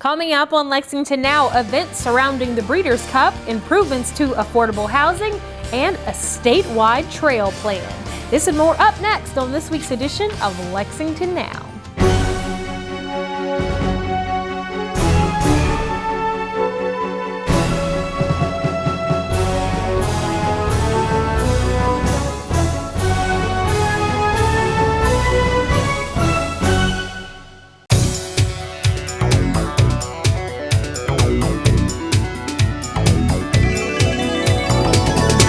Coming up on Lexington Now, events surrounding the Breeders' Cup, improvements to affordable housing, and a statewide trail plan. This and more up next on this week's edition of Lexington Now.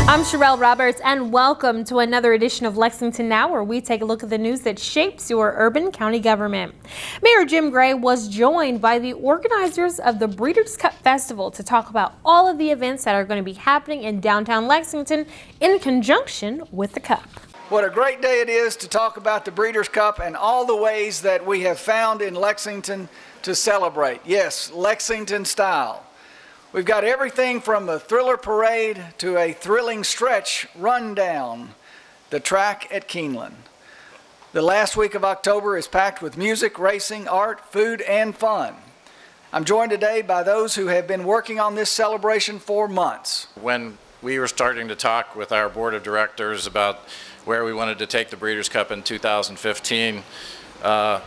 I'm Sherelle Roberts, and welcome to another edition of Lexington Now, where we take a look at the news that shapes your urban county government. Mayor Jim Gray was joined by the organizers of the Breeders' Cup Festival to talk about all of the events that are going to be happening in downtown Lexington in conjunction with the Cup. What a great day it is to talk about the Breeders' Cup and all the ways that we have found in Lexington to celebrate. Yes, Lexington style. We've got everything from the thriller parade to a thrilling stretch run down the track at Keeneland. The last week of October is packed with music, racing, art, food, and fun. I'm joined today by those who have been working on this celebration for months. When we were starting to talk with our board of directors about where we wanted to take the Breeders' Cup in 2015, I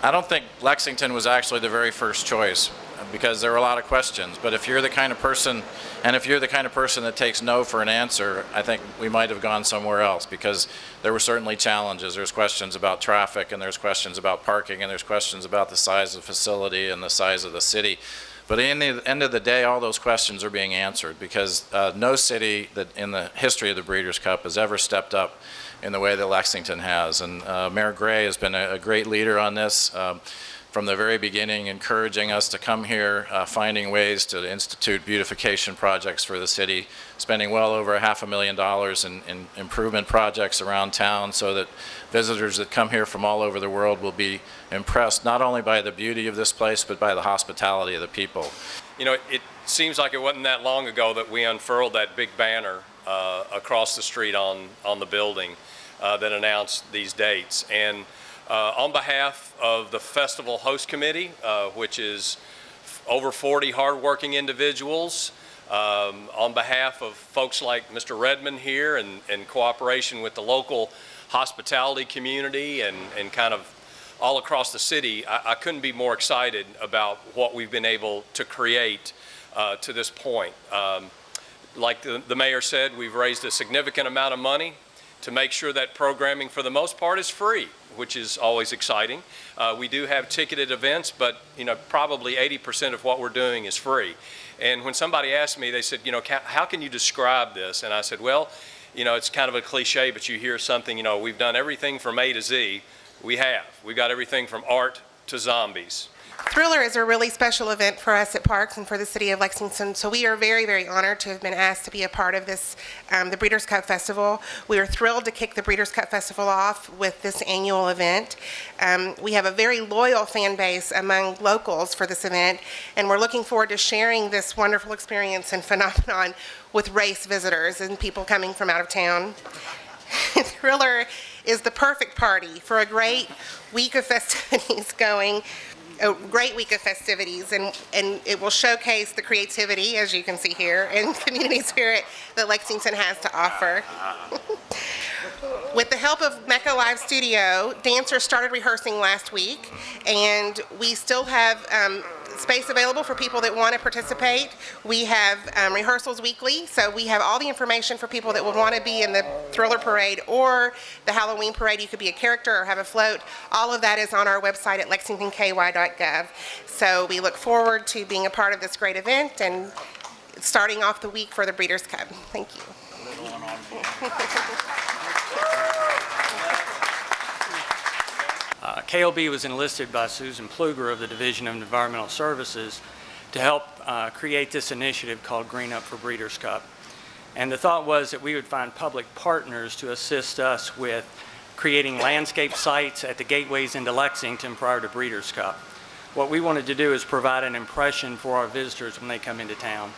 don't think Lexington was actually the very first choice, because there were a lot of questions. But if you're the kind of person, and if you're the kind of person that takes no for an answer, I think we might have gone somewhere else, because there were certainly challenges. There's questions about traffic, and there's questions about parking, and there's questions about the size of the facility and the size of the city. But in the end of the day, all those questions are being answered, because no city that in the history of the Breeders' Cup has ever stepped up in the way that Lexington has. And Mayor Gray has been a great leader on this. From the very beginning, encouraging us to come here, finding ways to institute beautification projects for the city, spending well over $500,000 in improvement projects around town so that visitors that come here from all over the world will be impressed not only by the beauty of this place, but by the hospitality of the people. You know, it seems like it wasn't that long ago that we unfurled that big banner across the street on the building that announced these dates. And on behalf of the Festival Host Committee, which is over 40 hardworking individuals, on behalf of folks like Mr. Redmond here and in cooperation with the local hospitality community and kind of all across the city, I couldn't be more excited about what we've been able to create to this point. Like the mayor said, we've raised a significant amount of money to make sure that programming for the most part is free, which is always exciting. We do have ticketed events, but probably 80% of what we're doing is free. And when somebody asked me, they said, how can you describe this? And I said, well, it's kind of a cliche, but you hear something, we've done everything from A to Z. We've got everything from art to zombies. Thriller is a really special event for us at Parks and for the city of Lexington, so we are very, very honored to have been asked to be a part of this, the Breeders' Cup Festival. We are thrilled to kick the Breeders' Cup Festival off with this annual event. We have a very loyal fan base among locals for this event, and we're looking forward to sharing this wonderful experience and phenomenon with race visitors and people coming from out of town. Thriller is the perfect party for a great week of festivities a great week of festivities, and it will showcase the creativity, as you can see here, and community spirit that Lexington has to offer. With the help of Mecca Live Studio, dancers started rehearsing last week, and we still have space available for people that want to participate. We have rehearsals weekly, so we have all the information for people that would want to be in the Thriller Parade or the Halloween Parade. You could be a character or have a float. All of that is on our website at lexingtonky.gov. So we look forward to being a part of this great event and starting off the week for the Breeders' Cup. Thank you. KLB was enlisted by Susan Pluger of the Division of Environmental Services to help create this initiative called Green Up for Breeders' Cup. And the thought was that we would find public partners to assist us with creating landscape sites at the gateways into Lexington prior to Breeders' Cup. What we wanted to do is provide an impression for our visitors when they come into town.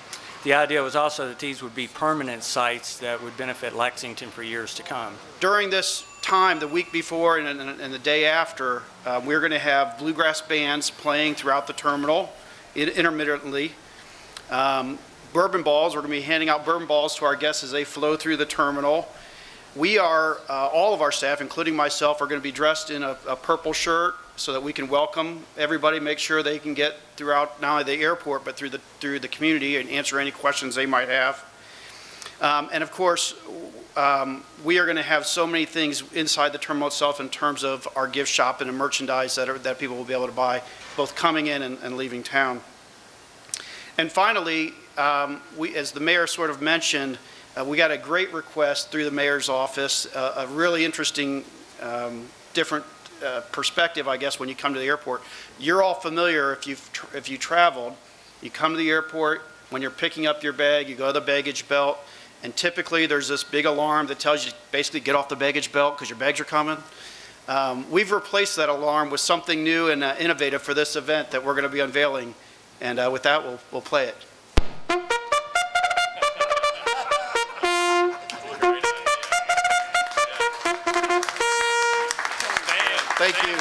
The idea was also that these would be permanent sites that would benefit Lexington for years to come. During this time, the week before and the day after, we're going to have bluegrass bands playing throughout the terminal. intermittently. Bourbon balls, we're going to be handing out bourbon balls to our guests as they flow through the terminal. We are, all of our staff, including myself, are going to be dressed in a purple shirt so that we can welcome everybody, make sure they can get throughout not only the airport but through the community and answer any questions they might have. And of course, we are going to have so many things inside the terminal itself in terms of our gift shop and the merchandise that people will be able to buy, both coming in and leaving town. And finally, as the mayor sort of mentioned, we got a great request through the mayor's office, a really interesting, different perspective, I guess, when you come to the airport. You're all familiar, if you traveled, you come to the airport, when you're picking up your bag, you go to the baggage belt, and typically there's this big alarm that tells you to basically get off the baggage belt because your bags are coming. We've replaced that alarm with something new and innovative for this event that we're going to be unveiling. And with that, we'll play it. Thank you.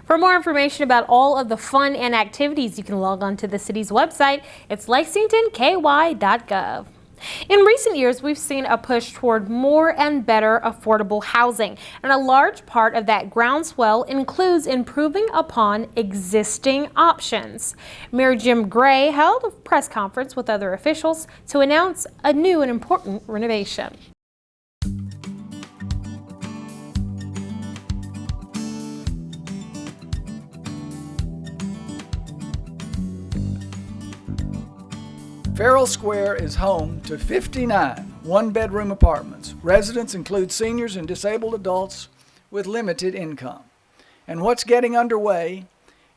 For more information about all of the fun and activities, you can log on to the city's website. It's lexingtonky.gov. In recent years, we've seen a push toward more and better affordable housing, and a large part of that groundswell includes improving upon existing options. Mayor Jim Gray held a press conference with other officials to announce a new and important renovation. Farrell Square is home to 59 one-bedroom apartments. Residents include seniors and disabled adults with limited income. And what's getting underway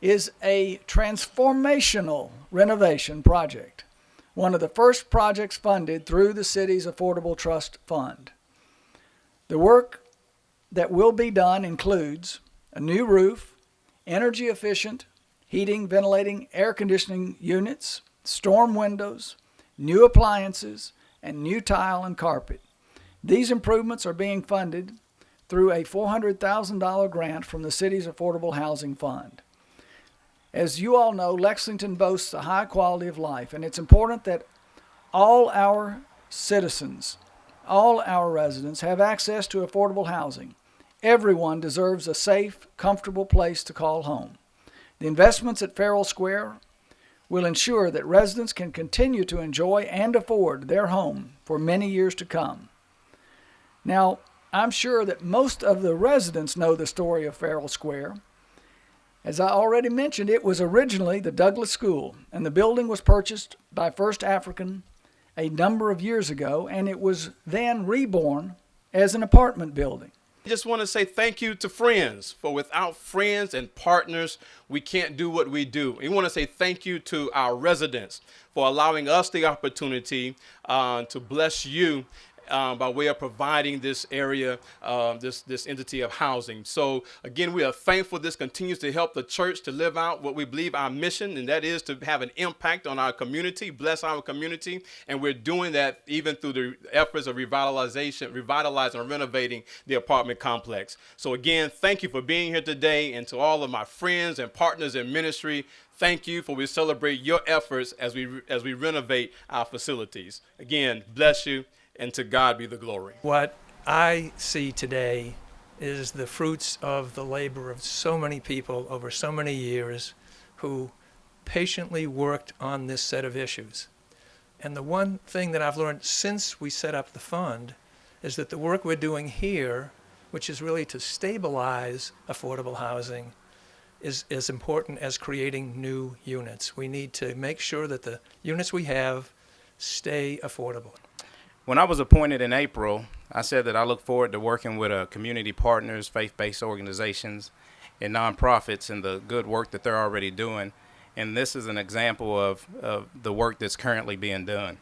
is a transformational renovation project, one of the first projects funded through the city's Affordable Trust Fund. The work that will be done includes a new roof, energy-efficient heating, ventilating, air conditioning units, storm windows, new appliances, and new tile and carpet. These improvements are being funded through a $400,000 grant from the city's Affordable Housing Fund. As you all know, Lexington boasts a high quality of life, and it's important that all our citizens, all our residents have access to affordable housing. Everyone deserves a safe, comfortable place to call home. The investments at Farrell Square will ensure that residents can continue to enjoy and afford their home for many years to come. Now, I'm sure that most of the residents know the story of Farrell Square. As I already mentioned, it was originally the Douglas School, and the building was purchased by First African a number of years ago, and it was then reborn as an apartment building. I just want to say thank you to friends, for without friends and partners, we can't do what we do. We want to say thank you to our residents for allowing us the opportunity to bless you by way of providing this area, this entity of housing. So again, we are thankful this continues to help the church to live out what we believe our mission, and that is to have an impact on our community, bless our community, and we're doing that even through the efforts of revitalizing and renovating the apartment complex. So again, thank you for being here today, and to all of my friends and partners in ministry, thank you, for we celebrate your efforts as we renovate our facilities. Again, bless you. And to God be the glory. What I see today is the fruits of the labor of so many people over so many years who patiently worked on this set of issues. And the one thing that I've learned since we set up the fund is that the work we're doing here, which is really to stabilize affordable housing, is as important as creating new units. We need to make sure that the units we have stay affordable. When I was appointed in April, I said that I look forward to working with community partners, faith-based organizations, and nonprofits and the good work that they're already doing. And this is an example of the work that's currently being done.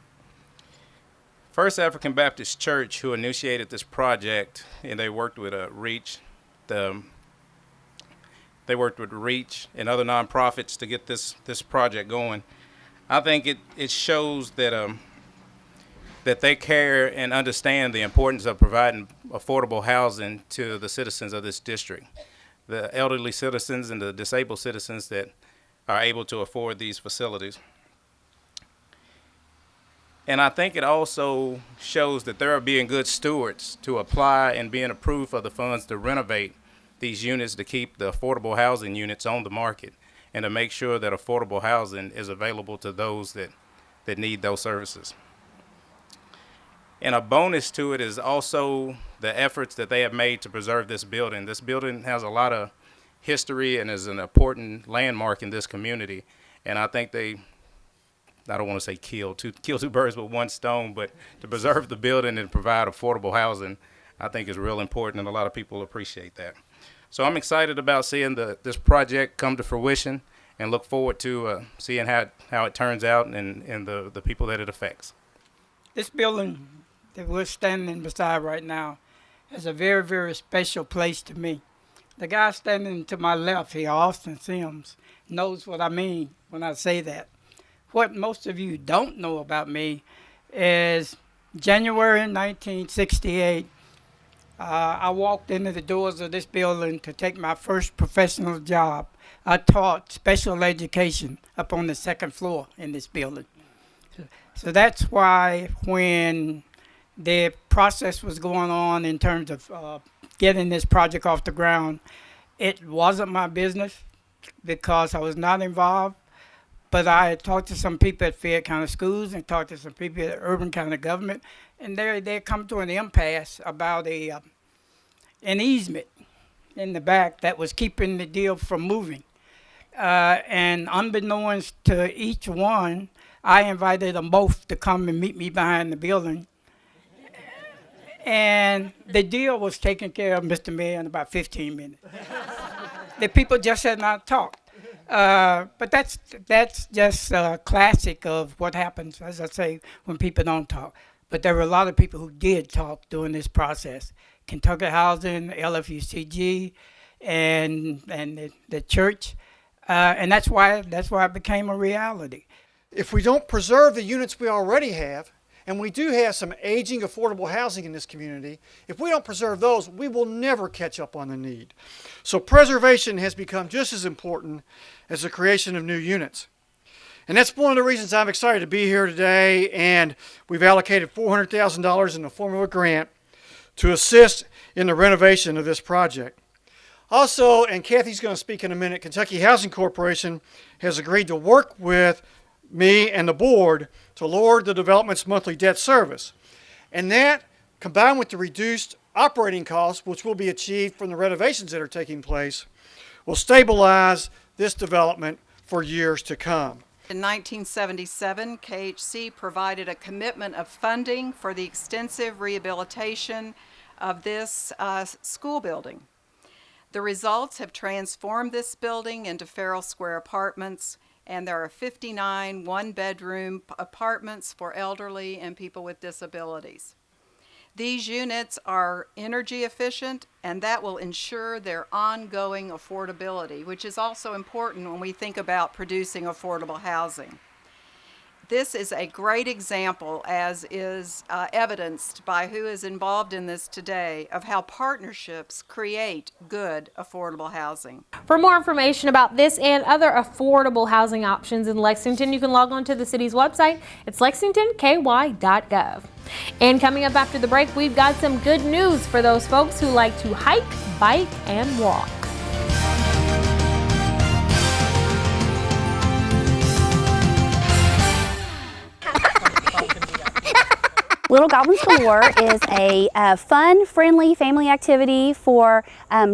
First African Baptist Church, who initiated this project, and they worked with REACH, they worked with REACH and other nonprofits to get this project going. I think it shows that that they care and understand the importance of providing affordable housing to the citizens of this district, the elderly citizens and the disabled citizens that are able to afford these facilities. And I think it also shows that they're being good stewards to apply and being approved for the funds to renovate these units to keep the affordable housing units on the market and to make sure that affordable housing is available to those that need those services. And a bonus to it is also the efforts that they have made to preserve this building. This building has a lot of history and is an important landmark in this community. And I think I don't want to say kill two birds with one stone, but to preserve the building and provide affordable housing, I think is real important, and a lot of people appreciate that. So I'm excited about seeing this project come to fruition and look forward to seeing how it turns out and the people that it affects. This building that we're standing beside right now is a very, very special place to me. The guy standing to my left here, Austin Sims, knows what I mean when I say that. What most of you don't know about me is January 1968, I walked into the doors of this building to take my first professional job. I taught special education up on the second floor in this building. So that's why when the process was going on in terms of getting this project off the ground, it wasn't my business because I was not involved. But I had talked to some people at Fayette County Schools and talked to some people at Urban County Government, and they come to an impasse about an easement in the back that was keeping the deal from moving. And unbeknownst to each one, I invited them both to come and meet me behind the building. And the deal was taken care of, Mr. Mayor, in about 15 minutes. The people just had not talked. But that's just classic of what happens, as I say, when people don't talk. But there were a lot of people who did talk during this process. Kentucky Housing, LFUCG, and the church, and that's why it became a reality. If we don't preserve the units we already have, and we do have some aging affordable housing in this community, if we don't preserve those, we will never catch up on the need. So preservation has become just as important as the creation of new units. And that's one of the reasons I'm excited to be here today, and we've allocated $400,000 in the formula grant to assist in the renovation of this project. Also, and Kathy's going to speak in a minute, Kentucky Housing Corporation has agreed to work with me and the board to lower the development's monthly debt service. And that, combined with the reduced operating costs, which will be achieved from the renovations that are taking place, will stabilize this development for years to come. In 1977, KHC provided a commitment of funding for the extensive rehabilitation of this school building. The results have transformed this building into Farrell Square Apartments, and there are 59 one-bedroom apartments for elderly and people with disabilities. These units are energy efficient, and that will ensure their ongoing affordability, which is also important when we think about producing affordable housing. This is a great example, as is evidenced by who is involved in this today, of how partnerships create good affordable housing. For more information about this and other affordable housing options in Lexington, you can log on to the city's website. It's lexingtonky.gov. And coming up after the break, we've got some good news for those folks who like to hike, bike, and walk. Little Goblins Galore is a fun, friendly family activity for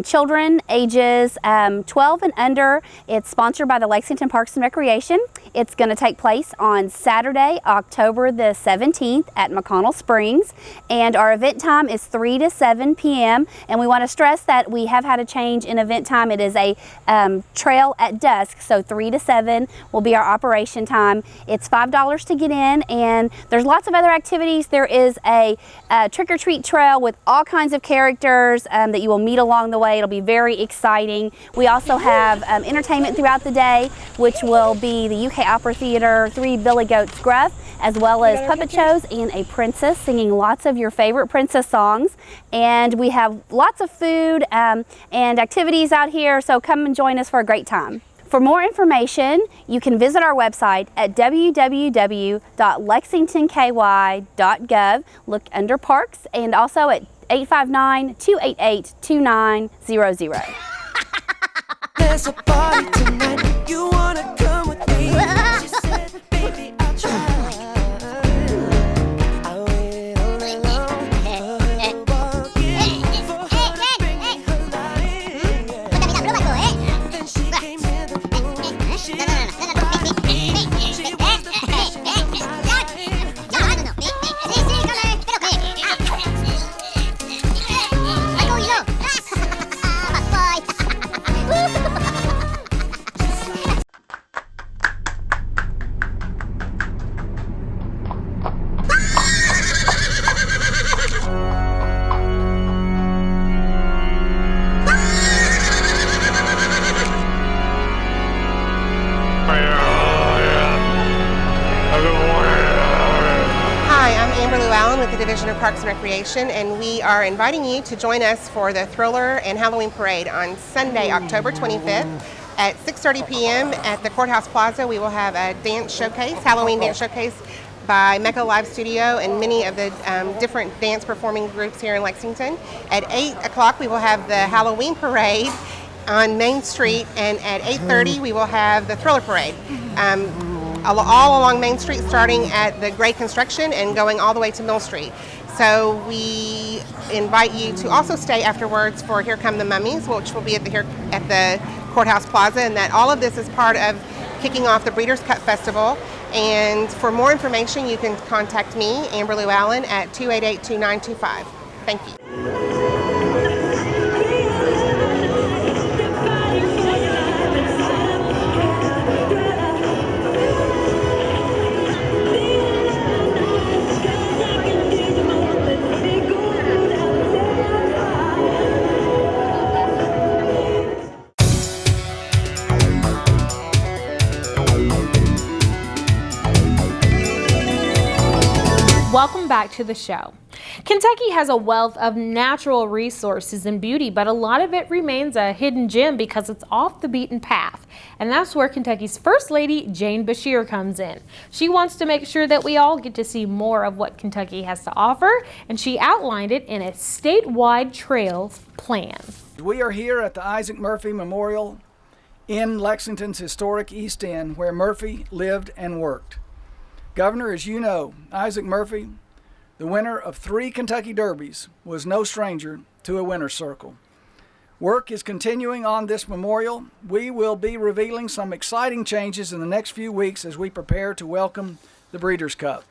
children ages 12 and under. It's sponsored by the Lexington Parks and Recreation. It's going to take place on Saturday, October the 17th at McConnell Springs. And our event time is 3 to 7 p.m. And we want to stress that we have had a change in event time. It is a trail at dusk, so 3 to 7 will be our operation time. It's $5 to get in, and there's lots of other activities. There is a trick-or-treat trail with all kinds of characters that you will meet along the way. It'll be very exciting. We also have entertainment throughout the day, which will be the UK Opera Theater, 3 Billy Goats Gruff, as well as puppet shows and a princess singing lots of your favorite princess songs. And we have lots of food and activities out here, so come and join us for a great time. For more information, you can visit our website at www.lexingtonky.gov. Look under parks and also at 859-288-2900. There's a party tonight. You wanna come with me? She said, baby, I'll try. I waited all night long for her to walk in, for her to bring me her light. Then she came in the room. She was the passion of my life. With the Division of Parks and Recreation, and we are inviting you to join us for the Thriller and Halloween Parade on Sunday, October 25th at 6:30 p.m. at the Courthouse Plaza. We will have a dance showcase, Halloween dance showcase by Mecca Live Studio and many of the different dance performing groups here in Lexington. At 8 o'clock we will have the Halloween Parade on Main Street, and at 8:30 we will have the Thriller Parade. All along Main Street, starting at the Gray Construction and going all the way to Mill Street. So we invite you to also stay afterwards for Here Come the Mummies, which will be at the Courthouse Plaza, and that all of this is part of kicking off the Breeders' Cup Festival. And for more information, you can contact me, Amber Lou Allen, at 288-2925. Thank you. Welcome back to the show. Kentucky has a wealth of natural resources and beauty, but a lot of it remains a hidden gem because it's off the beaten path. And that's where Kentucky's First Lady, Jane Beshear, comes in. She wants to make sure that we all get to see more of what Kentucky has to offer, and she outlined it in a statewide trails plan. We are here at the Isaac Murphy Memorial in Lexington's historic East End, where Murphy lived and worked. Governor, as you know, Isaac Murphy, the winner of 3 Kentucky Derbies, was no stranger to a winner's circle. Work is continuing on this memorial. We will be revealing some exciting changes in the next few weeks as we prepare to welcome the Breeders' Cup.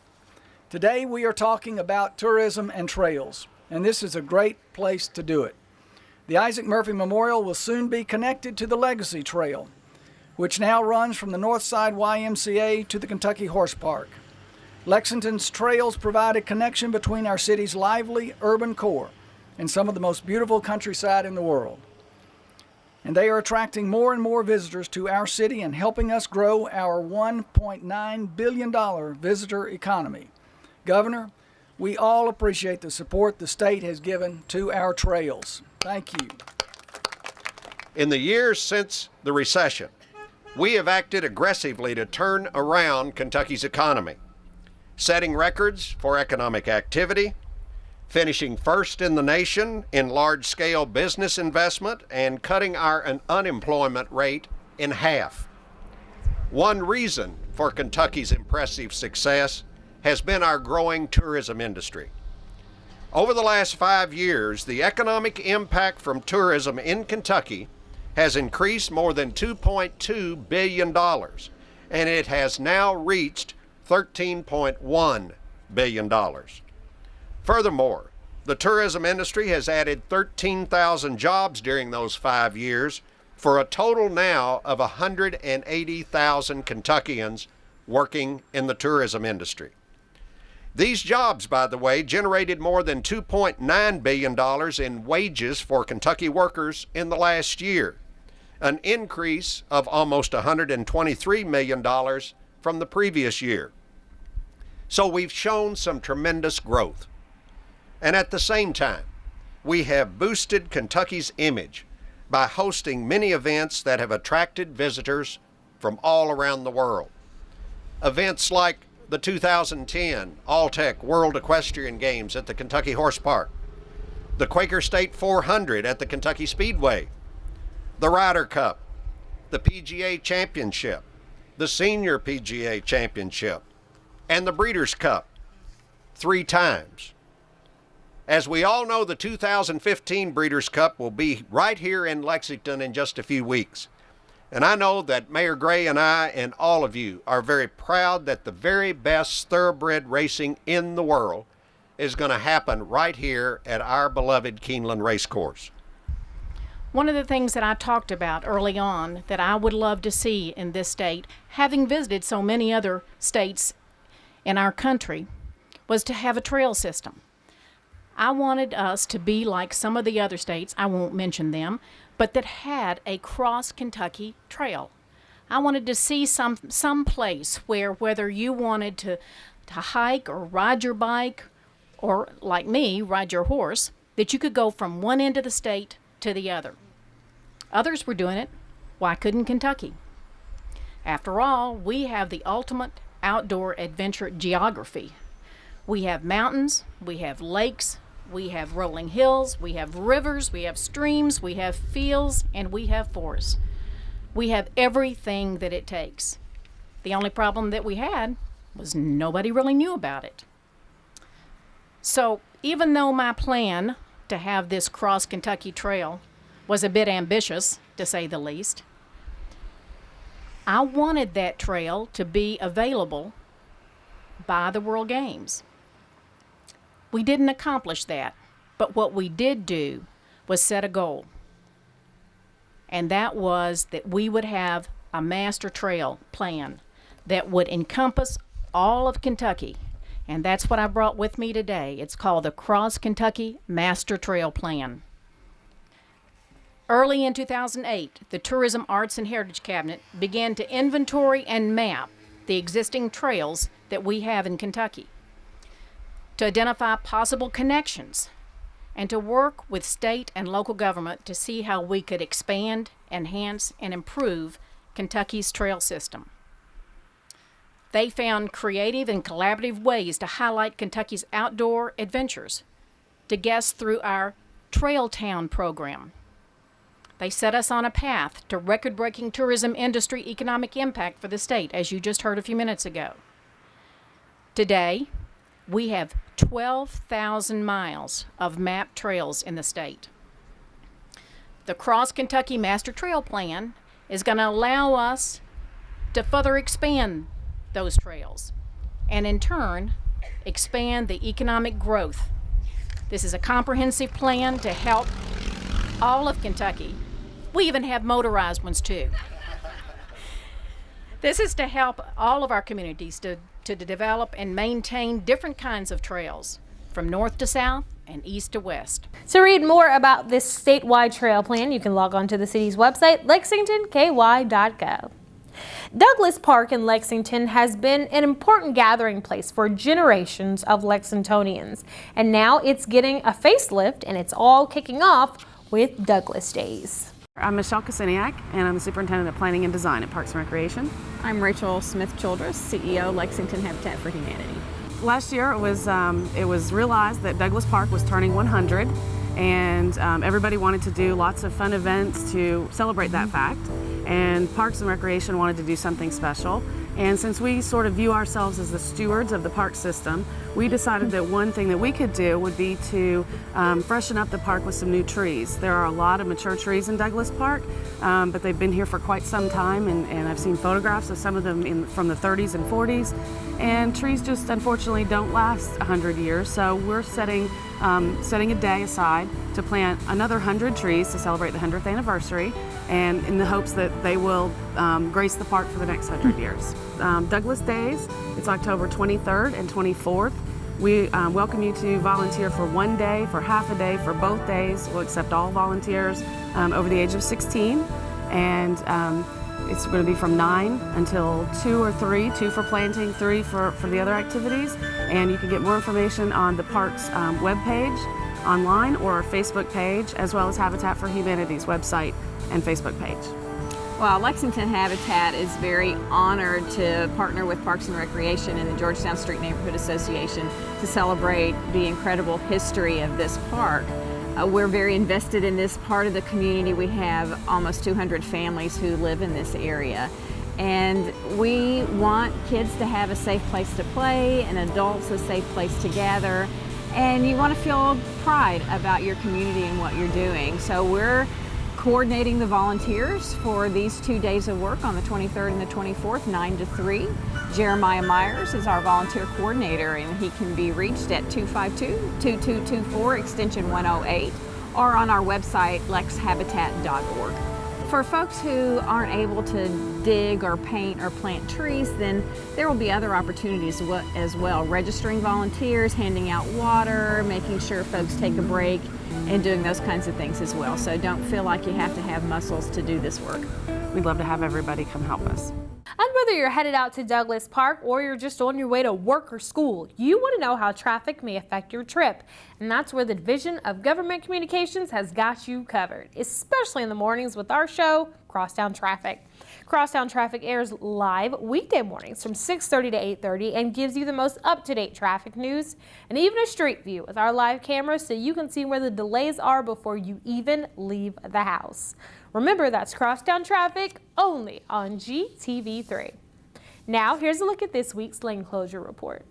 Today we are talking about tourism and trails, and this is a great place to do it. The Isaac Murphy Memorial will soon be connected to the Legacy Trail, which now runs from the Northside YMCA to the Kentucky Horse Park. Lexington's trails provide a connection between our city's lively urban core and some of the most beautiful countryside in the world. And they are attracting more and more visitors to our city and helping us grow our $1.9 billion visitor economy. Governor, we all appreciate the support the state has given to our trails. Thank you. In the years since the recession, we have acted aggressively to turn around Kentucky's economy, setting records for economic activity, finishing first in the nation in large-scale business investment, and cutting our unemployment rate in half. One reason for Kentucky's impressive success has been our growing tourism industry. Over the last 5 years, the economic impact from tourism in Kentucky has increased more than $2.2 billion, and it has now reached $13.1 billion. Furthermore, the tourism industry has added 13,000 jobs during those 5 years, for a total now of 180,000 Kentuckians working in the tourism industry. These jobs, by the way, generated more than $2.9 billion in wages for Kentucky workers in the last year, an increase of almost $123 million from the previous year. So we've shown some tremendous growth. And at the same time, we have boosted Kentucky's image by hosting many events that have attracted visitors from all around the world. Events like the 2010 All-Tech World Equestrian Games at the Kentucky Horse Park, the Quaker State 400 at the Kentucky Speedway, the Ryder Cup, the PGA Championship, the Senior PGA Championship, and the Breeders' Cup 3 times. As we all know, the 2015 Breeders' Cup will be right here in Lexington in just a few weeks. And I know that Mayor Gray and I and all of you are very proud that the very best thoroughbred racing in the world is going to happen right here at our beloved Keeneland Racecourse. One of the things that I talked about early on that I would love to see in this state, having visited so many other states in our country, was to have a trail system. I wanted us to be like some of the other states, I won't mention them, but that had a cross-Kentucky trail. I wanted to see some place where whether you wanted to hike or ride your bike, or like me, ride your horse, that you could go from one end of the state to the other. Others were doing it. Why couldn't Kentucky? After all, we have the ultimate outdoor adventure geography. We have mountains, we have lakes, we have rolling hills, we have rivers, we have streams, we have fields, and we have forests. We have everything that it takes. The only problem that we had was nobody really knew about it. So even though my plan to have this cross-Kentucky trail was a bit ambitious, to say the least, I wanted that trail to be available by the World Games. We didn't accomplish that, but what we did do was set a goal. And that was that we would have a master trail plan that would encompass all of Kentucky. And that's what I brought with me today. It's called the Cross-Kentucky Master Trail Plan. Early in 2008, the Tourism, Arts, and Heritage Cabinet began to inventory and map the existing trails that we have in Kentucky, to identify possible connections, and to work with state and local government to see how we could expand, enhance, and improve Kentucky's trail system. They found creative and collaborative ways to highlight Kentucky's outdoor adventures to guests through our Trail Town program. They set us on a path to record-breaking tourism industry economic impact for the state, as you just heard a few minutes ago. Today, we have 12,000 miles of mapped trails in the state. The Cross-Kentucky Master Trail Plan is going to allow us to further expand those trails and, in turn, expand the economic growth. This is a comprehensive plan to help all of Kentucky. We even have motorized ones too. This is to help all of our communities to develop and maintain different kinds of trails from north to south and east to west. To read more about this statewide trail plan, you can log on to the city's website, lexingtonky.gov. Douglas Park in Lexington has been an important gathering place for generations of Lexingtonians, and now it's getting a facelift, and it's all kicking off with Douglas Days. I'm Michelle Kosiniak, and I'm the Superintendent of Planning and Design at Parks and Recreation. I'm Rachel Smith-Childress, CEO, Lexington Habitat for Humanity. Last year it was realized that Douglas Park was turning 100, and everybody wanted to do lots of fun events to celebrate that fact, and Parks and Recreation wanted to do something special. And since we sort of view ourselves as the stewards of the park system, we decided that one thing that we could do would be to freshen up the park with some new trees. There are a lot of mature trees in Douglas Park, but they've been here for quite some time, and I've seen photographs of some of them from the 30s and 40s. And trees just unfortunately don't last 100 years, so we're setting a day aside to plant another 100 trees to celebrate the 100th anniversary, and in the hopes that they will grace the park for the next 100 years. Douglas Days, it's October 23rd and 24th. We welcome you to volunteer for one day, for half a day, for both days. We'll accept all volunteers over the age of 16, and it's going to be from 9 until 2 or 3, 2 for planting, 3 for the other activities. And you can get more information on the park's webpage online or our Facebook page, as well as Habitat for Humanity's website and Facebook page. Well, Lexington Habitat is very honored to partner with Parks and Recreation and the Georgetown Street Neighborhood Association to celebrate the incredible history of this park. We're very invested in this part of the community. We have almost 200 families who live in this area. And we want kids to have a safe place to play and adults a safe place to gather. And you want to feel pride about your community and what you're doing. So we're coordinating the volunteers for these 2 days of work on the 23rd and the 24th, 9 to 3. Jeremiah Myers is our volunteer coordinator, and he can be reached at 252-2224 extension 108 or on our website lexhabitat.org. For folks who aren't able to dig or paint or plant trees, then there will be other opportunities as well. Registering volunteers, handing out water, making sure folks take a break, and doing those kinds of things as well. So don't feel like you have to have muscles to do this work. We'd love to have everybody come help us. And whether you're headed out to Douglas Park or you're just on your way to work or school, you want to know how traffic may affect your trip. And that's where the Division of Government Communications has got you covered, especially in the mornings with our show, Crosstown Traffic. Crosstown Traffic airs live weekday mornings from 6:30 to 8:30 and gives you the most up-to-date traffic news and even a street view with our live cameras so you can see where the delays are before you even leave the house. Remember, that's Crosstown Traffic only on GTV3. Now, here's a look at this week's lane closure report.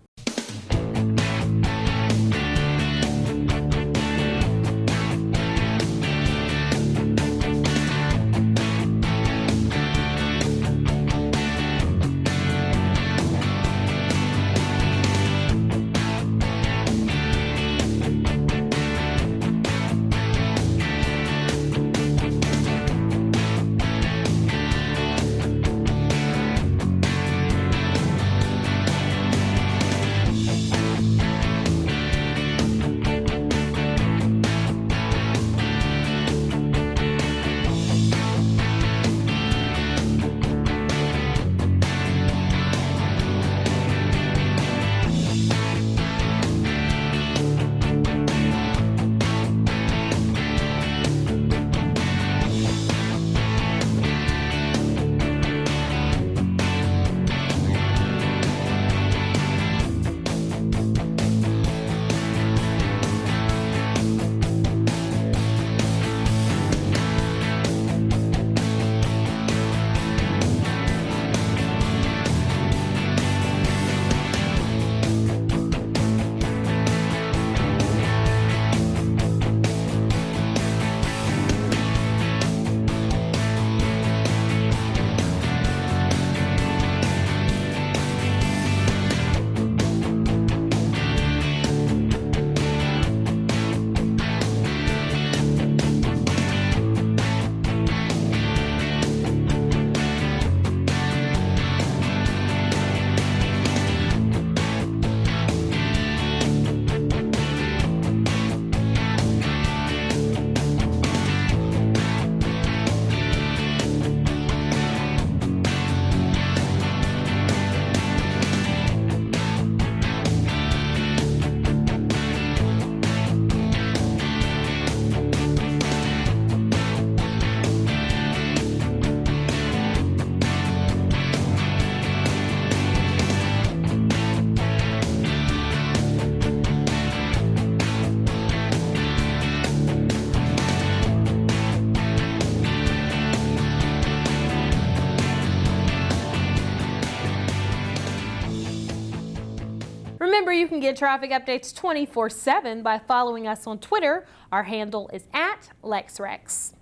Remember, you can get traffic updates 24/7 by following us on Twitter. Our handle is @LexRex.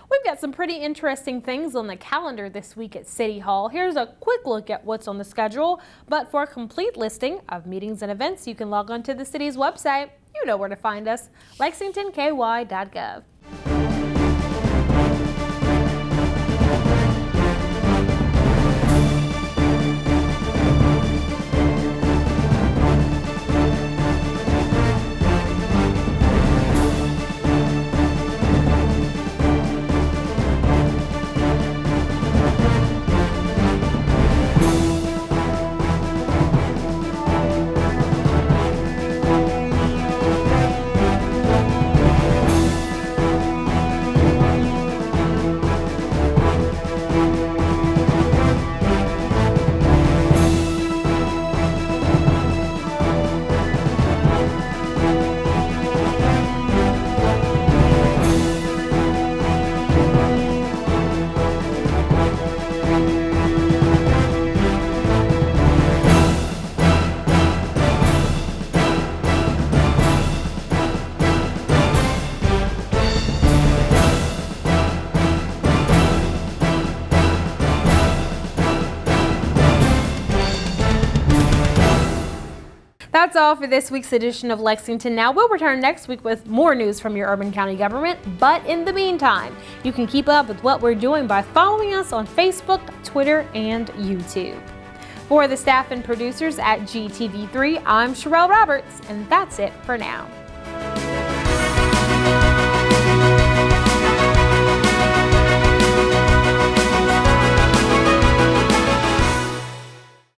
We've got some pretty interesting things on the calendar this week at City Hall. Here's a quick look at what's on the schedule, but for a complete listing of meetings and events, you can log on to the city's website. You know where to find us, lexingtonky.gov. That's all for this week's edition of Lexington Now. We'll return next week with more news from your urban county government. But in the meantime, you can keep up with what we're doing by following us on Facebook, Twitter, and YouTube. For the staff and producers at GTV3, I'm Sherelle Roberts, and that's it for now.